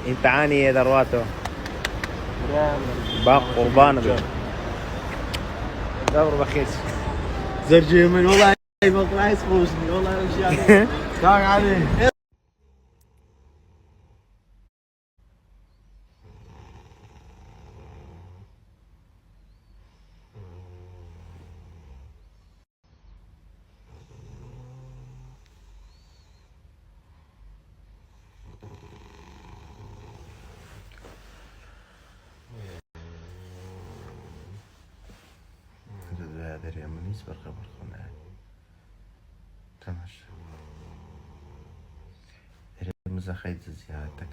انت عاني يا درواتو باق قربان دور بخيش زرجي من والله بطلع يسخوشني والله مش يعني كان عليه هذا اليوم يسبر خبر خنا تمشى مزخيت زيادتك